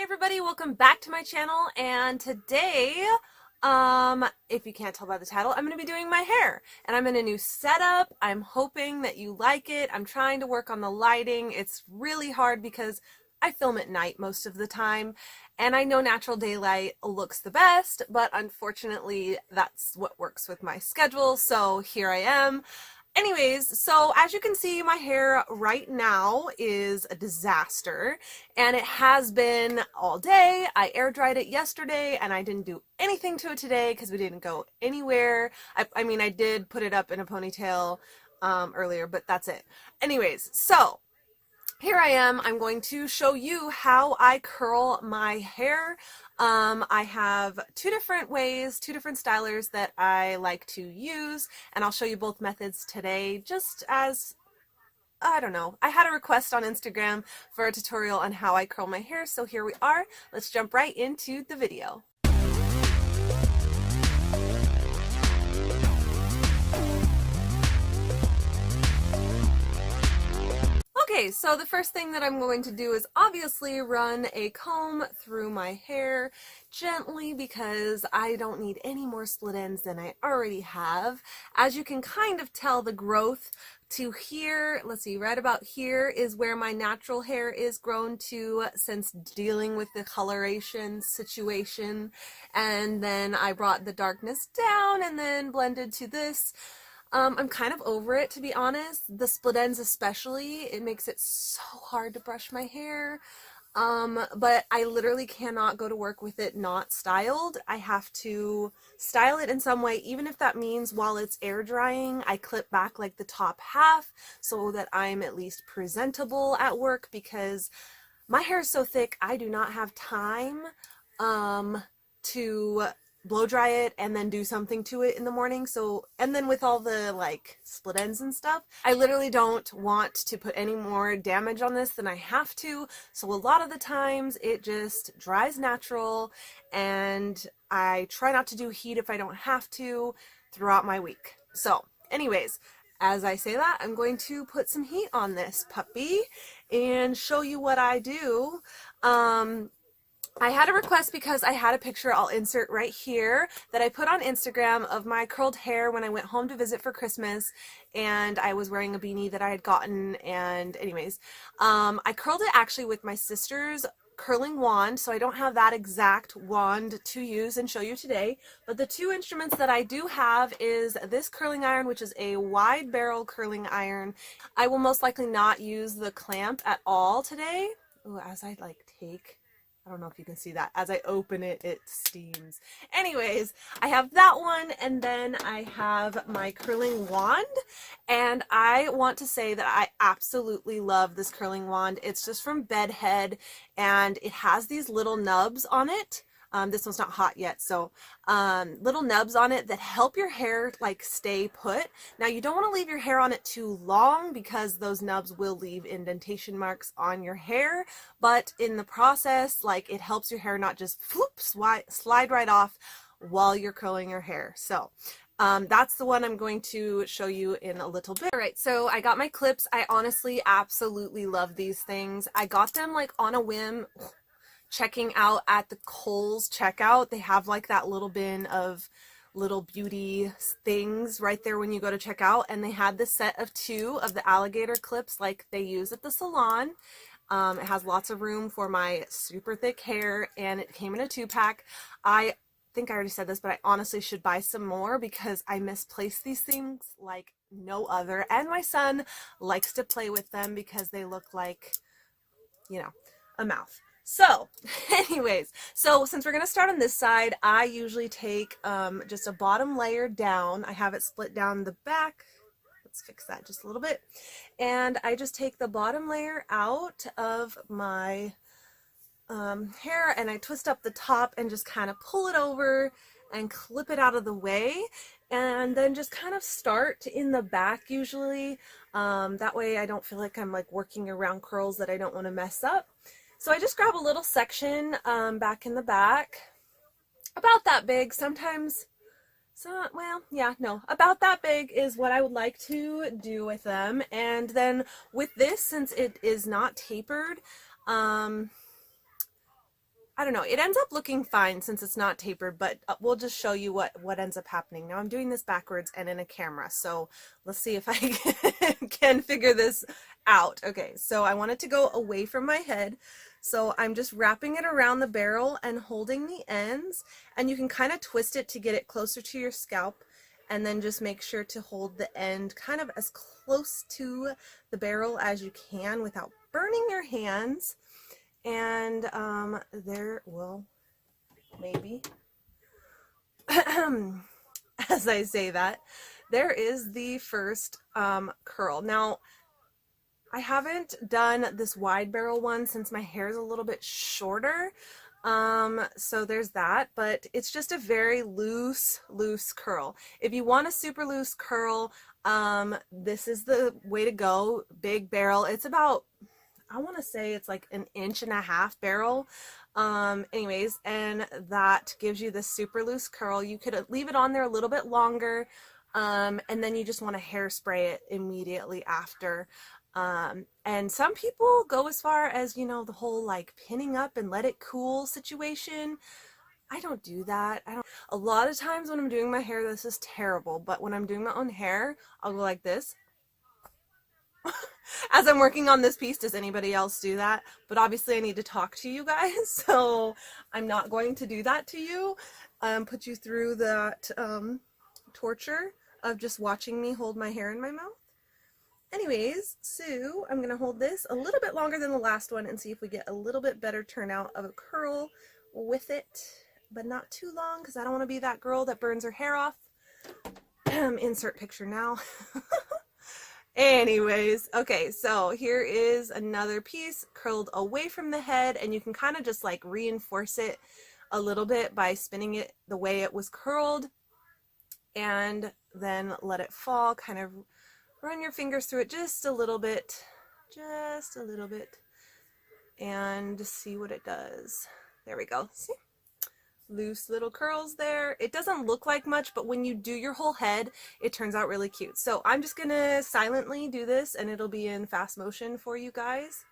Hey everybody, welcome back to my channel, and today, if you can't tell by the title, I'm going to be doing my hair, and I'm in a new setup. I'm hoping that you like it. I'm trying to work on the lighting. It's really hard because I film at night most of the time, and I know natural daylight looks the best, but unfortunately that's what works with my schedule, so here I am. Anyways, so as you can see, my hair right now is a disaster, and it has been all day. I air dried it yesterday, and I didn't do anything to it today because we didn't go anywhere. I mean, I did put it up in a ponytail earlier, but that's it. Anyways, so here I am. I'm going to show you how I curl my hair. I have two different stylers that I like to use, and I'll show you both methods today just as, I don't know, I had a request on Instagram for a tutorial on how I curl my hair, so here we are. Let's jump right into the video. Okay, so the first thing that I'm going to do is obviously run a comb through my hair gently because I don't need any more split ends than I already have. As you can kind of tell, the growth to here, let's see, right about here is where my natural hair is grown to since dealing with the coloration situation, and then I brought the darkness down and then blended to this. I'm kind of over it, to be honest. The split ends especially, it makes it so hard to brush my hair. But I literally cannot go to work with it not styled. I have to style it in some way, even if that means while it's air drying, I clip back like the top half so that I'm at least presentable at work, because my hair is so thick, I do not have time to blow dry it and then do something to it in the morning. So, and then with all the like split ends and stuff, I literally don't want to put any more damage on this than I have to. So a lot of the times it just dries natural, and I try not to do heat if I don't have to throughout my week. So anyways, as I say that, I'm going to put some heat on this puppy and show you what I do. I had a request because I had a picture I'll insert right here that I put on Instagram of my curled hair when I went home to visit for Christmas, and I was wearing a beanie that I had gotten, and anyways, I curled it actually with my sister's curling wand, so I don't have that exact wand to use and show you today, but the two instruments that I do have is this curling iron, which is a wide barrel curling iron. I will most likely not use the clamp at all today. Ooh, as I like take, I don't know if you can see that. As I open it, it steams. Anyways, I have that one, and then I have my curling wand, and I want to say that I absolutely love this curling wand. It's just from Bedhead, and it has these little nubs on it. This one's not hot yet, so little nubs on it that help your hair like stay put. Now you don't want to leave your hair on it too long because those nubs will leave indentation marks on your hair, but in the process, like, it helps your hair not just slide right off while you're curling your hair. So that's the one I'm going to show you in a little bit. Alright, so I got my clips. I honestly absolutely love these things. I got them like on a whim. Checking out at the Kohl's checkout, they have like that little bin of little beauty things right there when you go to check out, and they had this set of 2 of the alligator clips like they use at the salon. It has lots of room for my super thick hair, and it came in a 2-pack. I think I already said this, but I honestly should buy some more because I misplaced these things like no other, and my son likes to play with them because they look like, you know, a mouth. So anyways, so since we're going to start on this side, I usually take just a bottom layer down. I have it split down the back. Let's fix that just a little bit. And I just take the bottom layer out of my hair, and I twist up the top and just kind of pull it over and clip it out of the way, and then just kind of start in the back usually. That way I don't feel like I'm like working around curls that I don't want to mess up. So I just grab a little section back in the back, about that big, sometimes, so, well, yeah, no, about that big is what I would like to do with them. And then with this, since it is not tapered, I don't know, it ends up looking fine since it's not tapered, but we'll just show you what ends up happening. Now I'm doing this backwards and in a camera, so let's see if I can figure this out. Okay, so I want it to go away from my head, so I'm just wrapping it around the barrel and holding the ends, and you can kind of twist it to get it closer to your scalp, and then just make sure to hold the end kind of as close to the barrel as you can without burning your hands. And there will maybe as I say that, there is the first curl. Now I haven't done this wide barrel one since my hair is a little bit shorter, so there's that, but it's just a very loose curl. If you want a super loose curl, this is the way to go. Big barrel. It's about, I want to say it's like 1.5 inch barrel. Anyways, and that gives you this super loose curl. You could leave it on there a little bit longer, and then you just want to hairspray it immediately after. And some people go as far as, you know, the whole like pinning up and let it cool situation. I don't do that. A lot of times when I'm doing my hair, this is terrible, but when I'm doing my own hair, I'll go like this. As I'm working on this piece. Does anybody else do that? But obviously I need to talk to you guys, so I'm not going to do that to you, put you through that torture of just watching me hold my hair in my mouth. Anyways, so I'm going to hold this a little bit longer than the last one and see if we get a little bit better turnout of a curl with it, but not too long because I don't want to be that girl that burns her hair off. Insert picture now. Anyways, okay, so here is another piece curled away from the head, and you can kind of just like reinforce it a little bit by spinning it the way it was curled, and then let it fall. Kind of run your fingers through it just a little bit, and see what it does. There we go. See? Loose little curls there. It doesn't look like much, but when you do your whole head, it turns out really cute. So I'm just gonna silently do this, and it'll be in fast motion for you guys.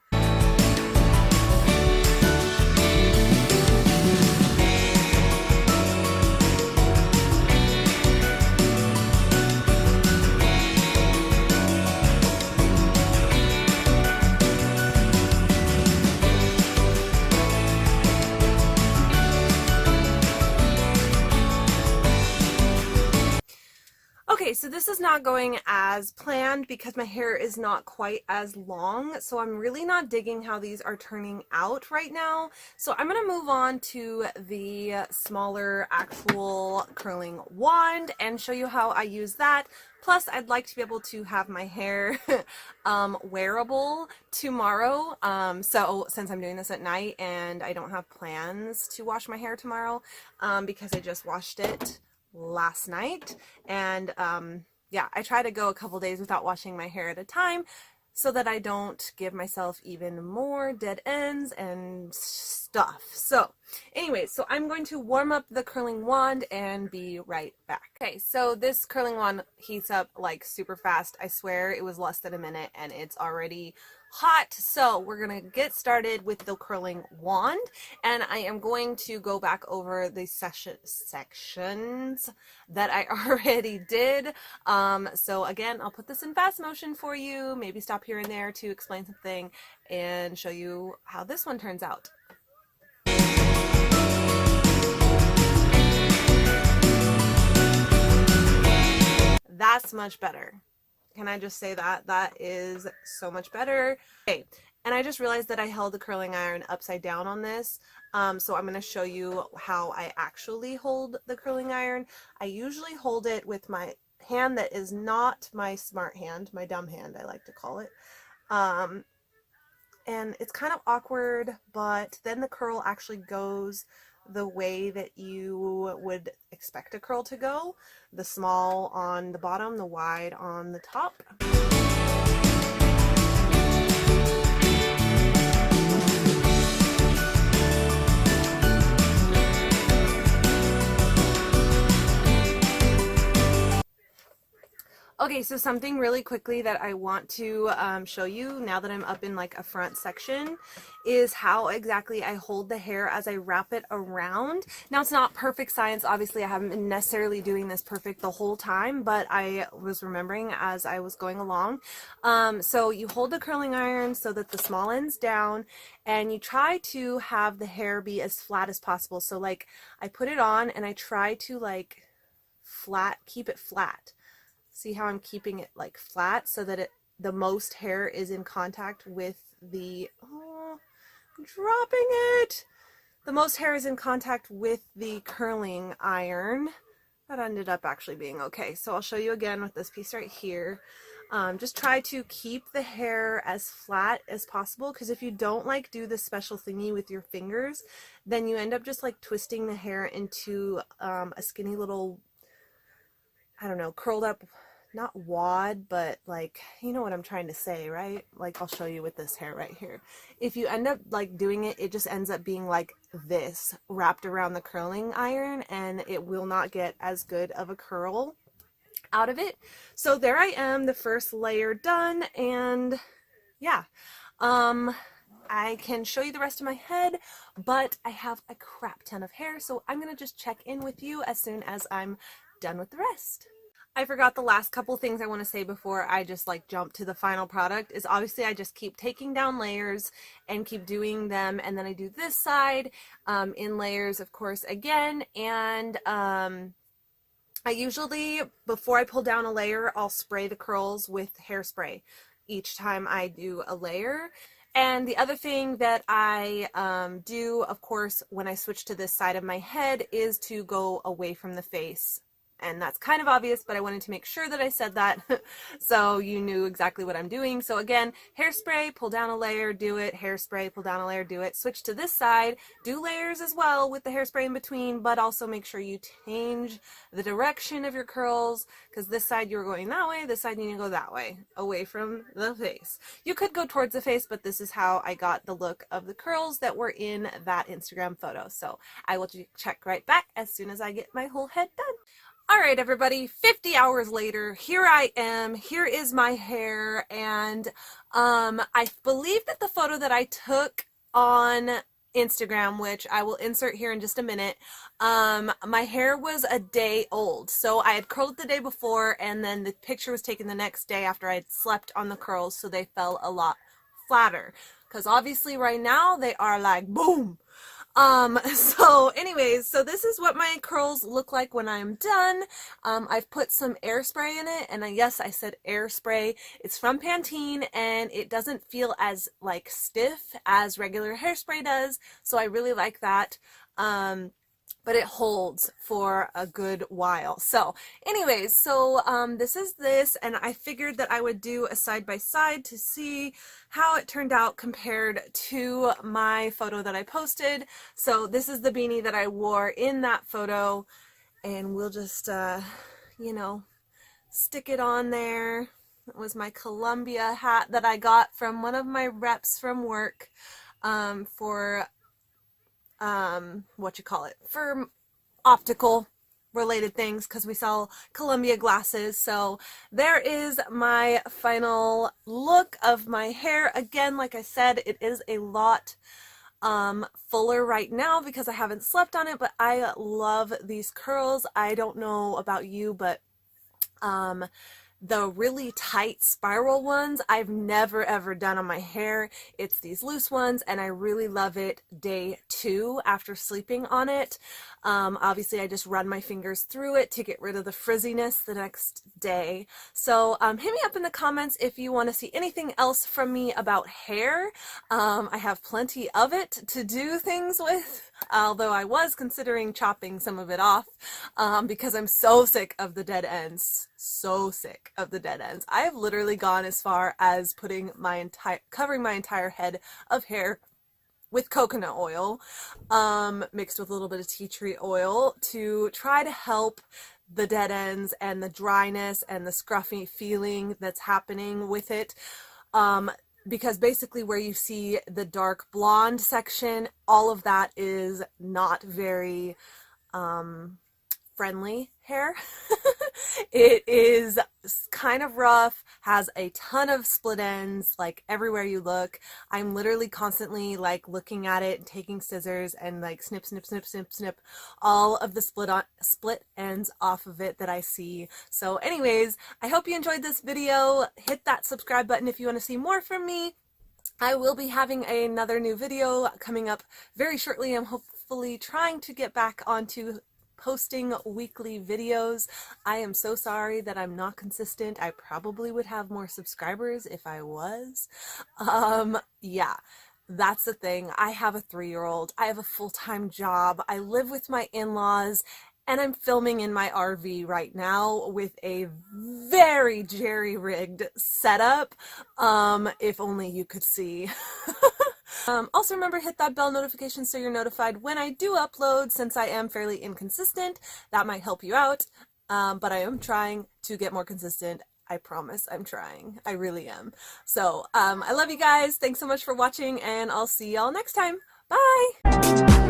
Okay, so this is not going as planned because my hair is not quite as long, so I'm really not digging how these are turning out right now. So I'm going to move on to the smaller actual curling wand and show you how I use that. Plus, I'd like to be able to have my hair wearable tomorrow. So since I'm doing this at night and I don't have plans to wash my hair tomorrow, because I just washed it last night, and yeah, I try to go a couple days without washing my hair at a time so that I don't give myself even more dead ends and stuff. So anyways, so I'm going to warm up the curling wand and be right back. Okay, so this curling wand heats up like super fast. I swear it was less than a minute and it's already hot. So we're gonna get started with the curling wand, and I am going to go back over the sections that I already did. So again, I'll put this in fast motion for you, maybe stop here and there to explain something and show you how this one turns out. That's much better. Can I just say that? That is so much better. Okay, and I just realized that I held the curling iron upside down on this, so I'm going to show you how I actually hold the curling iron. I usually hold it with my hand that is not my smart hand, my dumb hand I like to call it, and it's kind of awkward, but then the curl actually goes the way that you would expect a curl to go. The small on the bottom, the wide on the top. Okay, so something really quickly that I want to show you now that I'm up in like a front section is how exactly I hold the hair as I wrap it around. Now it's not perfect science, obviously I haven't been necessarily doing this perfect the whole time, but I was remembering as I was going along. So you hold the curling iron so that the small end's down, and you try to have the hair be as flat as possible. So like I put it on and I try to like keep it flat. See how I'm keeping it like flat so that the most hair is in contact with oh, I'm dropping it. The most hair is in contact with the curling iron. That ended up actually being okay. So I'll show you again with this piece right here. Just try to keep the hair as flat as possible, because if you don't like do this special thingy with your fingers, then you end up just like twisting the hair into a skinny little, I don't know, curled up, not wad, but like, you know what I'm trying to say, right? Like, I'll show you with this hair right here. If you end up like doing it, it just ends up being like this wrapped around the curling iron, and it will not get as good of a curl out of it. So there I am, the first layer done, and yeah. I can show you the rest of my head, but I have a crap ton of hair, so I'm gonna just check in with you as soon as I'm done with the rest. I forgot the last couple things I want to say before I just like jump to the final product is obviously I just keep taking down layers and keep doing them, and then I do this side in layers, of course, again, and I usually, before I pull down a layer, I'll spray the curls with hairspray each time I do a layer. And the other thing that I do, of course, when I switch to this side of my head is to go away from the face. And that's kind of obvious, but I wanted to make sure that I said that so you knew exactly what I'm doing. So again, hairspray, pull down a layer, do it, hairspray, pull down a layer, do it. Switch to this side, do layers as well with the hairspray in between, but also make sure you change the direction of your curls, because this side you're going that way, this side you need to go that way, away from the face. You could go towards the face, but this is how I got the look of the curls that were in that Instagram photo. So I will check right back as soon as I get my whole head done. All right, everybody, 50 hours later, here I am. Here is my hair, and I believe that the photo that I took on Instagram, which I will insert here in just a minute, my hair was a day old. So I had curled it the day before, and then the picture was taken the next day after I had slept on the curls, so they fell a lot flatter. Because obviously right now they are like, boom! So anyways, so this is what my curls look like when I'm done. I've put some airspray in it, and yes, I said airspray. It's from Pantene, and it doesn't feel as like stiff as regular hairspray does, so I really like that. But it holds for a good while. So anyways, so this is this, and I figured that I would do a side by side to see how it turned out compared to my photo that I posted. So this is the beanie that I wore in that photo, and we'll just you know, stick it on there. It was my Columbia hat that I got from one of my reps from work for for optical related things, because we sell Columbia glasses. So there is my final look of my hair. Again, like I said, it is a lot fuller right now because I haven't slept on it, but I love these curls. I don't know about you, but the really tight spiral ones I've never ever done on my hair. It's these loose ones, and I really love it day 2 after sleeping on it. Obviously I just run my fingers through it to get rid of the frizziness the next day. So hit me up in the comments if you want to see anything else from me about hair. I have plenty of it to do things with, although I was considering chopping some of it off because I'm so sick of the dead ends. So sick of the dead ends. I have literally gone as far as putting covering my entire head of hair with coconut oil, mixed with a little bit of tea tree oil, to try to help the dead ends and the dryness and the scruffy feeling that's happening with it. Because basically where you see the dark blonde section, all of that is not very friendly hair. It is kind of rough, has a ton of split ends like everywhere you look. I'm literally constantly like looking at it and taking scissors and like snip, snip, snip, snip, snip all of the split ends off of it that I see. So anyways, I hope you enjoyed this video. Hit that subscribe button if you want to see more from me. I will be having another new video coming up very shortly. I'm hopefully trying to get back onto posting weekly videos. I am so sorry that I'm not consistent. I probably would have more subscribers if I was. Yeah, that's the thing. I have a 3-year-old. I have a full-time job. I live with my in-laws. And I'm filming in my RV right now with a very jerry-rigged setup. If only you could see. Also remember, hit that bell notification so you're notified when I do upload, since I am fairly inconsistent. That might help you out. But I am trying to get more consistent. I promise I'm trying. I really am. So, I love you guys. Thanks so much for watching, and I'll see y'all next time. Bye!